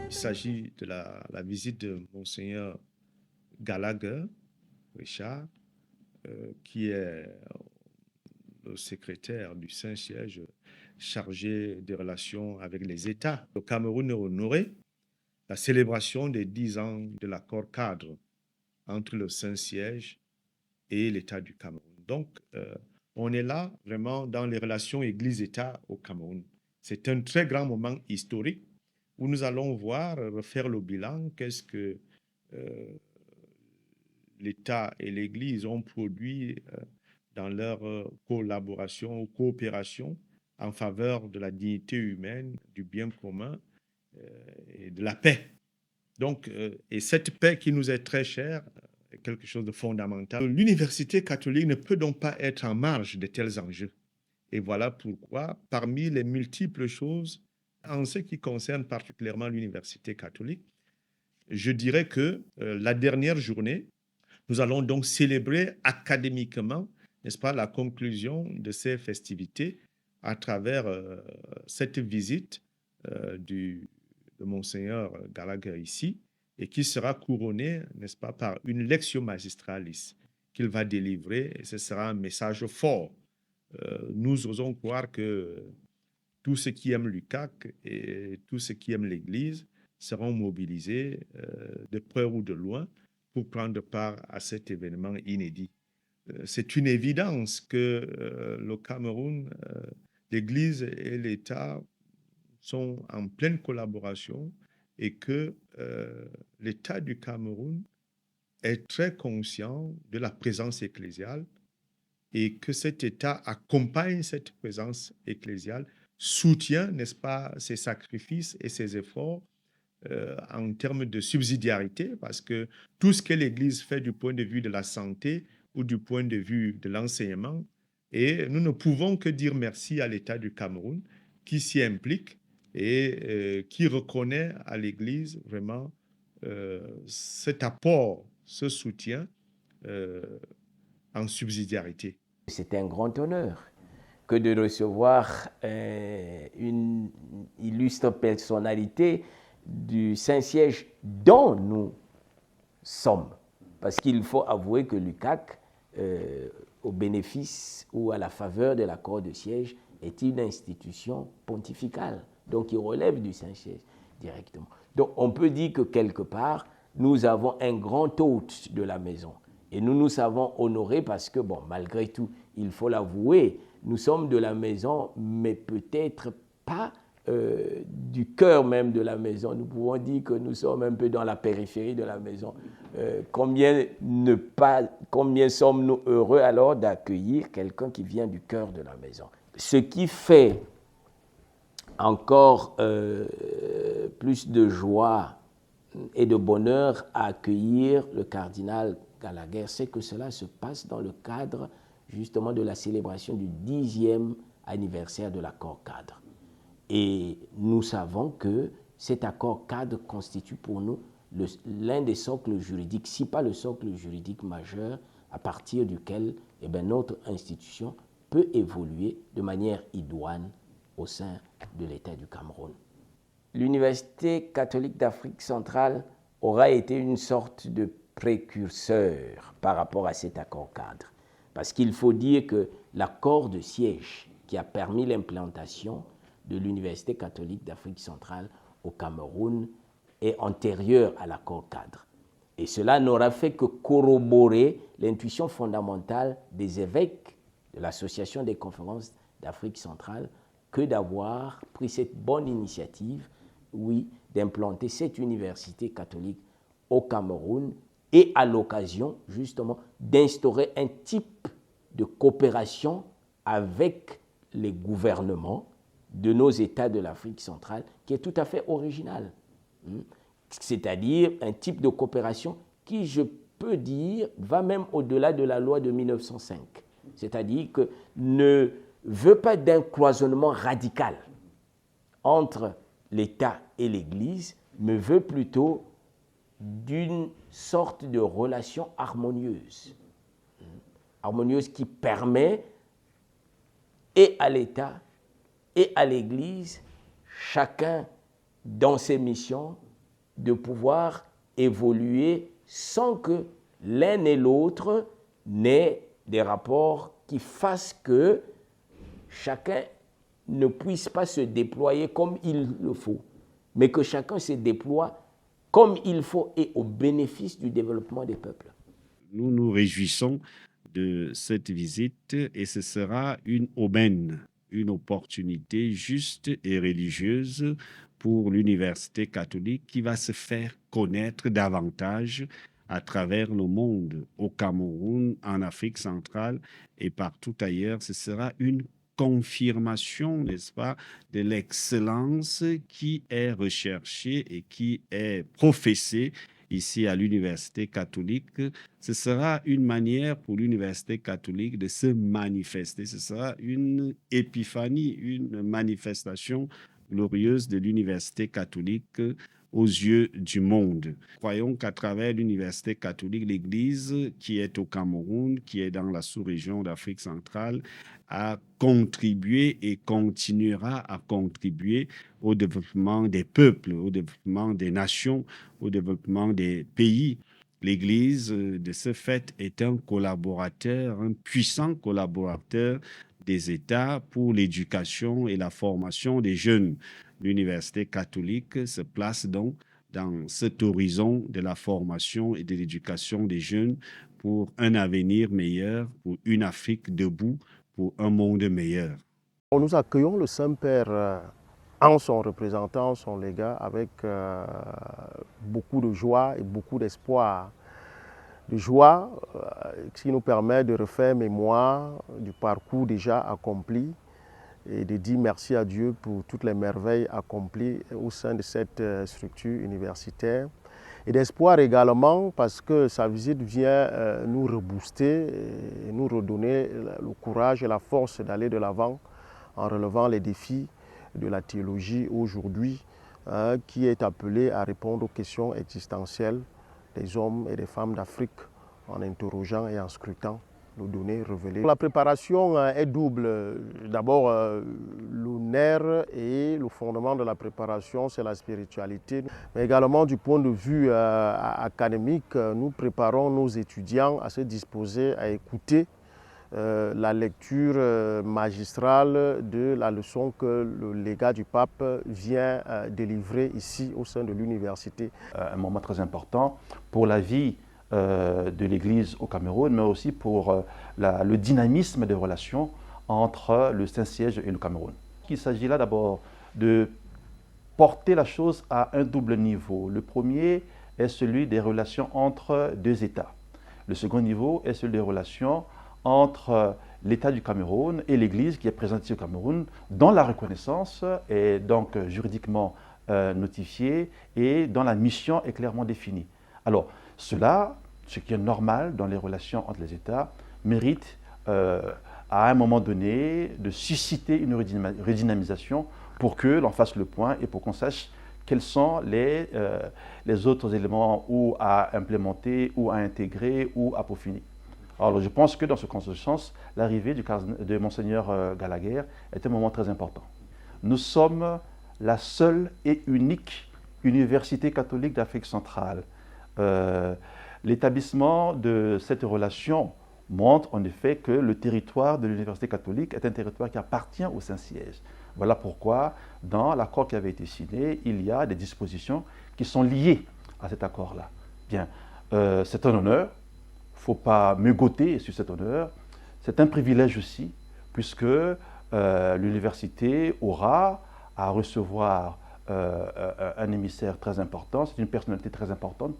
Il s'agit de la visite de Monseigneur Gallagher, Richard, qui est le secrétaire du Saint-Siège chargé des relations avec les États. Le Cameroun a honoré la célébration des 10 ans de l'accord cadre entre le Saint-Siège et l'État du Cameroun. Donc, on est là vraiment dans les relations Église-État au Cameroun. C'est un très grand moment historique où nous allons voir, refaire le bilan, qu'est-ce que euh, l'État et l'Église ont produit dans leur collaboration ou coopération en faveur de la dignité humaine, du bien commun et de la paix. Donc, et cette paix qui nous est très chère est quelque chose de fondamental. L'université catholique ne peut donc pas être en marge de tels enjeux. Et voilà pourquoi, parmi les multiples choses, en ce qui concerne particulièrement l'université catholique, je dirais que la dernière journée, nous allons donc célébrer académiquement, n'est-ce pas, la conclusion de ces festivités à travers cette visite de Monseigneur Gallagher ici, et qui sera couronnée, n'est-ce pas, par une lectio magistralis qu'il va délivrer, et ce sera un message fort. Nous osons croire que tous ceux qui aiment l'UCAC et tous ceux qui aiment l'Église seront mobilisés de près ou de loin pour prendre part à cet événement inédit. C'est une évidence que le Cameroun, l'Église et l'État sont en pleine collaboration et que l'État du Cameroun est très conscient de la présence ecclésiale et que cet État accompagne cette présence ecclésiale, soutient, n'est-ce pas, ses sacrifices et ses efforts en termes de subsidiarité, parce que tout ce que l'Église fait du point de vue de la santé ou du point de vue de l'enseignement, et nous ne pouvons que dire merci à l'État du Cameroun qui s'y implique et qui reconnaît à l'Église vraiment cet apport, ce soutien euh, en subsidiarité. C'est un grand honneur que de recevoir une illustre personnalité du Saint-Siège dont nous sommes. Parce qu'il faut avouer que l'UCAC, au bénéfice ou à la faveur de l'accord de siège, est une institution pontificale, donc qui relève du Saint-Siège directement. Donc on peut dire que quelque part, nous avons un grand hôte de la maison. Et nous nous savons honorés parce que, bon, malgré tout, il faut l'avouer, nous sommes de la maison, mais peut-être pas du cœur même de la maison. Nous pouvons dire que nous sommes un peu dans la périphérie de la maison. Combien sommes-nous heureux alors d'accueillir quelqu'un qui vient du cœur de la maison. Ce qui fait encore plus de joie et de bonheur à accueillir le cardinal Gallagher, c'est que cela se passe dans le cadre justement de la célébration du 10e anniversaire de l'accord cadre. Et nous savons que cet accord cadre constitue pour nous l'un des socles juridiques, si pas le socle juridique majeur, à partir duquel notre institution peut évoluer de manière idoine au sein de l'État du Cameroun. L'Université catholique d'Afrique centrale aura été une sorte de précurseur par rapport à cet accord cadre. Parce qu'il faut dire que l'accord de siège qui a permis l'implantation de l'Université catholique d'Afrique centrale au Cameroun est antérieur à l'accord cadre. Et cela n'aura fait que corroborer l'intuition fondamentale des évêques de l'Association des conférences d'Afrique centrale que d'avoir pris cette bonne initiative, oui, d'implanter cette université catholique au Cameroun et à l'occasion, justement, d'instaurer un type de coopération avec les gouvernements de nos États de l'Afrique centrale qui est tout à fait original. C'est-à-dire un type de coopération qui, je peux dire, va même au-delà de la loi de 1905. C'est-à-dire que ne veut pas d'un cloisonnement radical entre l'État et l'Église, mais veut plutôt d'une sorte de relation harmonieuse. Harmonieuse qui permet et à l'État et à l'Église, chacun dans ses missions, de pouvoir évoluer sans que l'un et l'autre n'aient des rapports qui fassent que chacun ne puisse pas se déployer comme il le faut, mais que chacun se déploie comme il faut et au bénéfice du développement des peuples. Nous nous réjouissons de cette visite et ce sera une aubaine, une opportunité juste et religieuse pour l'université catholique qui va se faire connaître davantage à travers le monde, au Cameroun, en Afrique centrale et partout ailleurs. Ce sera une confirmation, n'est-ce pas, de l'excellence qui est recherchée et qui est professée ici à l'université catholique. Ce sera une manière pour l'université catholique de se manifester. Ce sera une épiphanie, une manifestation glorieuse de l'université catholique aux yeux du monde. Croyons qu'à travers l'université catholique, l'Église qui est au Cameroun, qui est dans la sous-région d'Afrique centrale, a contribué et continuera à contribuer au développement des peuples, au développement des nations, au développement des pays. L'Église, de ce fait, est un collaborateur, un puissant collaborateur des États pour l'éducation et la formation des jeunes. L'université catholique se place donc dans cet horizon de la formation et de l'éducation des jeunes pour un avenir meilleur, pour une Afrique debout, pour un monde meilleur. Nous accueillons le Saint-Père en son représentant, son légat, avec beaucoup de joie et beaucoup d'espoir. De joie qui nous permet de refaire mémoire du parcours déjà accompli et de dire merci à Dieu pour toutes les merveilles accomplies au sein de cette structure universitaire. Et d'espoir également parce que sa visite vient nous rebooster et nous redonner le courage et la force d'aller de l'avant en relevant les défis de la théologie aujourd'hui qui est appelée à répondre aux questions existentielles des hommes et des femmes d'Afrique en interrogeant et en scrutant nos données révélées. La préparation est double. D'abord, le nerf et le fondement de la préparation, c'est la spiritualité. Mais également du point de vue académique, nous préparons nos étudiants à se disposer à écouter la lecture magistrale de la leçon que le légat du pape vient délivrer ici au sein de l'université. Un moment très important pour la vie de l'Église au Cameroun, mais aussi pour le dynamisme des relations entre le Saint-Siège et le Cameroun. Il s'agit là d'abord de porter la chose à un double niveau. Le premier est celui des relations entre deux États. Le second niveau est celui des relations entre l'État du Cameroun et l'Église qui est présente ici au Cameroun, dont la reconnaissance est donc juridiquement notifiée et dont la mission est clairement définie. Alors, cela, ce qui est normal dans les relations entre les États, mérite à un moment donné de susciter une redynamisation pour que l'on fasse le point et pour qu'on sache quels sont les autres éléments ou à implémenter, ou à intégrer, ou à peaufiner. Alors je pense que dans ce sens, l'arrivée de Monseigneur Gallagher est un moment très important. Nous sommes la seule et unique université catholique d'Afrique centrale. L'établissement de cette relation montre en effet que le territoire de l'université catholique est un territoire qui appartient au Saint-Siège. Voilà pourquoi, dans l'accord qui avait été signé, il y a des dispositions qui sont liées à cet accord-là. Bien, c'est un honneur, il ne faut pas mégoter sur cet honneur. C'est un privilège aussi, puisque l'université aura à recevoir un émissaire très important, c'est une personnalité très importante,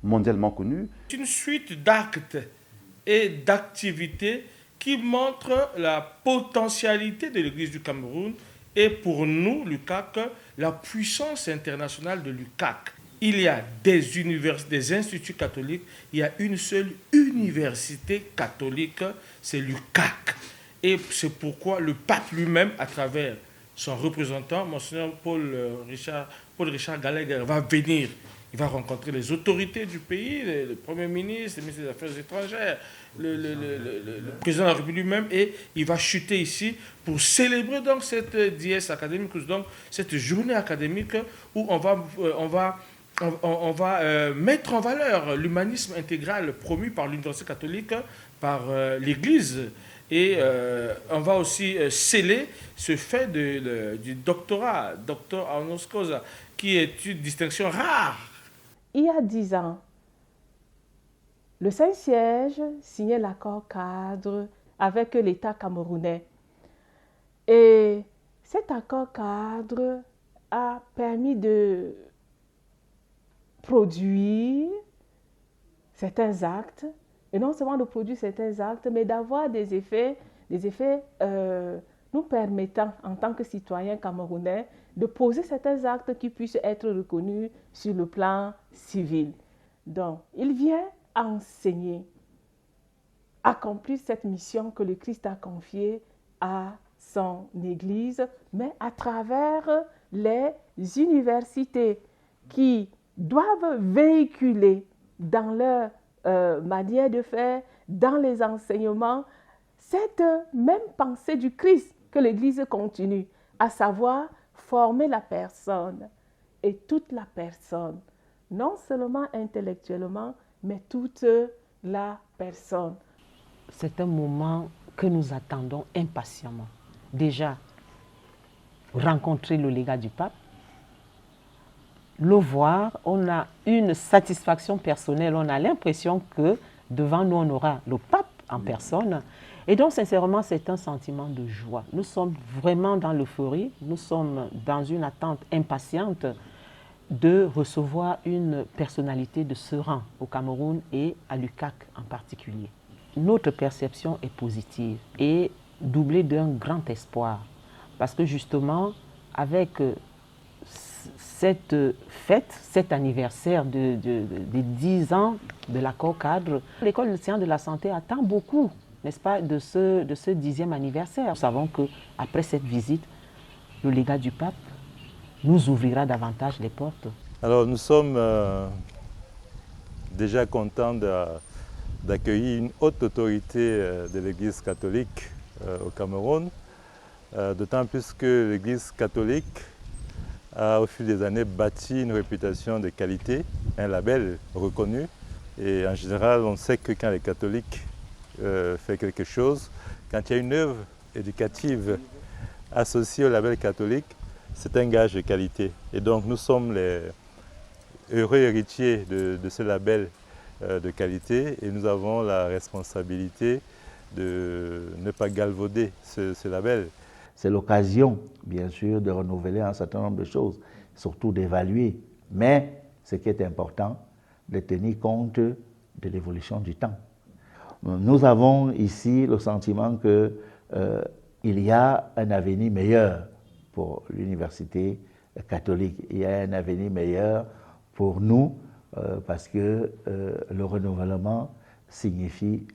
mondialement connue. C'est une suite d'actes et d'activités qui montrent la potentialité de l'Église du Cameroun et pour nous, l'UCAC, la puissance internationale de l'UCAC. Il y a des instituts catholiques, il y a une seule université catholique, c'est l'UCAC. Et c'est pourquoi le pape lui-même, à travers son représentant, Monseigneur Paul Richard Gallagher, va venir. Il va rencontrer les autorités du pays, le Premier ministre, le ministre des Affaires étrangères, le président de la République lui-même, et il va chuter ici pour célébrer donc cette dièse académique, donc cette journée académique où on va on va mettre en valeur l'humanisme intégral promu par l'Université catholique, par l'Église. Et on va aussi sceller ce fait du doctorat, doctor honoris causa, qui est une distinction rare. Il y a 10 ans, le Saint-Siège signait l'accord cadre avec l'État camerounais. Et cet accord cadre a permis de produire certains actes, et non seulement de produire certains actes, mais d'avoir des effets nous permettant, en tant que citoyens camerounais, de poser certains actes qui puissent être reconnus sur le plan civil. Donc, il vient enseigner, accomplir cette mission que le Christ a confiée à son Église, mais à travers les universités qui doivent véhiculer dans leur manière de faire, dans les enseignements, cette même pensée du Christ que l'Église continue, à savoir former la personne, et toute la personne, non seulement intellectuellement, mais toute la personne. C'est un moment que nous attendons impatiemment. Déjà, rencontrer le légat du pape, le voir, on a une satisfaction personnelle, on a l'impression que devant nous, on aura le pape en personne. Et donc, sincèrement, c'est un sentiment de joie. Nous sommes vraiment dans l'euphorie, nous sommes dans une attente impatiente de recevoir une personnalité de ce rang au Cameroun et à l'UCAC en particulier. Notre perception est positive et doublée d'un grand espoir. Parce que justement, avec cette fête, cet anniversaire des 10 ans de l'accord cadre, l'École nationale de la santé attend beaucoup, n'est-ce pas, de ce 10e anniversaire. Nous savons qu'après cette visite, le légat du pape nous ouvrira davantage les portes. Alors nous sommes déjà contents d'accueillir une haute autorité de l'Église catholique au Cameroun, d'autant plus que l'Église catholique a au fil des années bâti une réputation de qualité, un label reconnu. Et en général, on sait que quand les catholiques font quelque chose, quand il y a une œuvre éducative associée au label catholique, c'est un gage de qualité. Et donc nous sommes les heureux héritiers de ce label de qualité et nous avons la responsabilité de ne pas galvauder ce label. C'est l'occasion, bien sûr, de renouveler un certain nombre de choses, surtout d'évaluer. Mais ce qui est important, de tenir compte de l'évolution du temps. Nous avons ici le sentiment qu'il y a un avenir meilleur pour l'université catholique. Il y a un avenir meilleur pour nous parce que le renouvellement signifie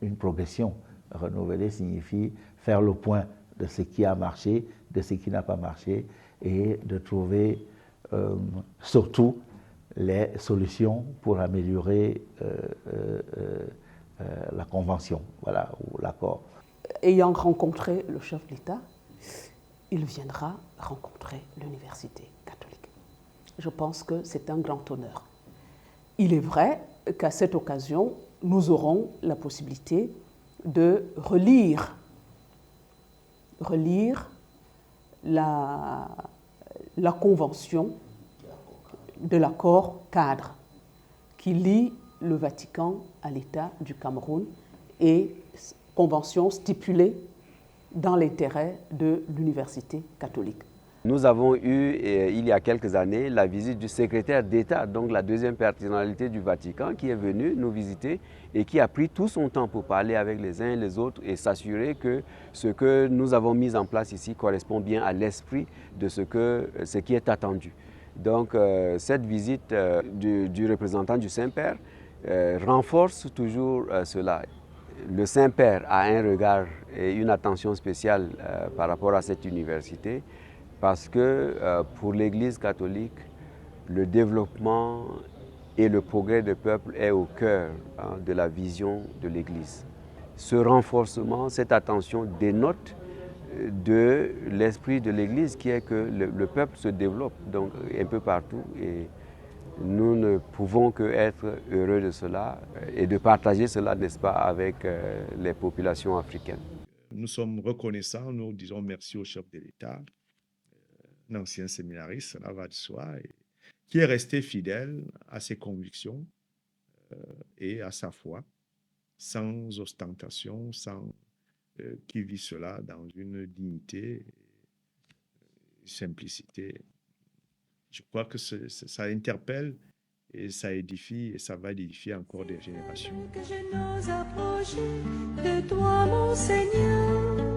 une progression. Renouveler signifie faire le point de ce qui a marché, de ce qui n'a pas marché et de trouver surtout les solutions pour améliorer la convention, voilà, ou l'accord. Ayant rencontré le chef de l'État, il viendra rencontrer l'université catholique. Je pense que c'est un grand honneur. Il est vrai qu'à cette occasion, nous aurons la possibilité de relire la convention de l'accord cadre qui lie le Vatican à l'État du Cameroun et convention stipulée dans l'intérêt de l'université catholique. Nous avons eu, il y a quelques années, la visite du secrétaire d'État, donc la deuxième personnalité du Vatican, qui est venu nous visiter et qui a pris tout son temps pour parler avec les uns et les autres et s'assurer que ce que nous avons mis en place ici correspond bien à l'esprit de ce qui est attendu. Donc cette visite du représentant du Saint-Père renforce toujours cela. Le Saint-Père a un regard et une attention spéciale par rapport à cette université parce que pour l'Église catholique, le développement et le progrès du peuple est au cœur de la vision de l'Église. Ce renforcement, cette attention dénote de l'esprit de l'Église qui est que le peuple se développe donc un peu partout et nous ne pouvons que être heureux de cela et de partager cela, n'est-ce pas, avec les populations africaines. Nous sommes reconnaissants, nous disons merci au chef de l'État, un ancien séminariste, cela va de soi, qui est resté fidèle à ses convictions et à sa foi, sans ostentation, qui vit cela dans une dignité, une simplicité. Je crois que ça interpelle et ça édifie et ça va édifier encore des générations. Que je n'ose approcher de toi, mon Seigneur.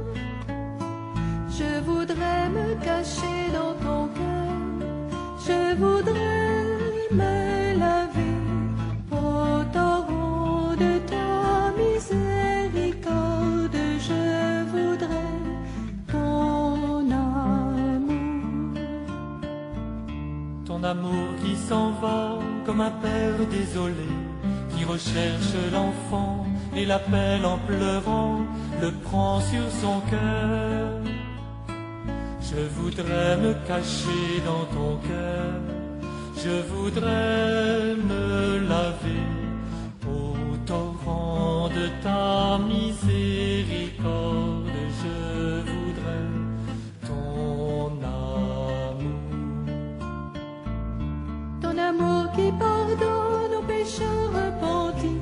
Je voudrais me cacher dans ton cœur. Je voudrais me laver au torrent de ta miséricorde. Je voudrais ton amour. Ton amour qui s'en va comme un père désolé, qui recherche l'enfant et l'appelle en pleurant, le prend sur son cœur. Je voudrais me cacher dans ton cœur, je voudrais me laver au torrent de ta miséricorde. Je voudrais ton amour. Ton amour qui pardonne aux pécheurs repentis,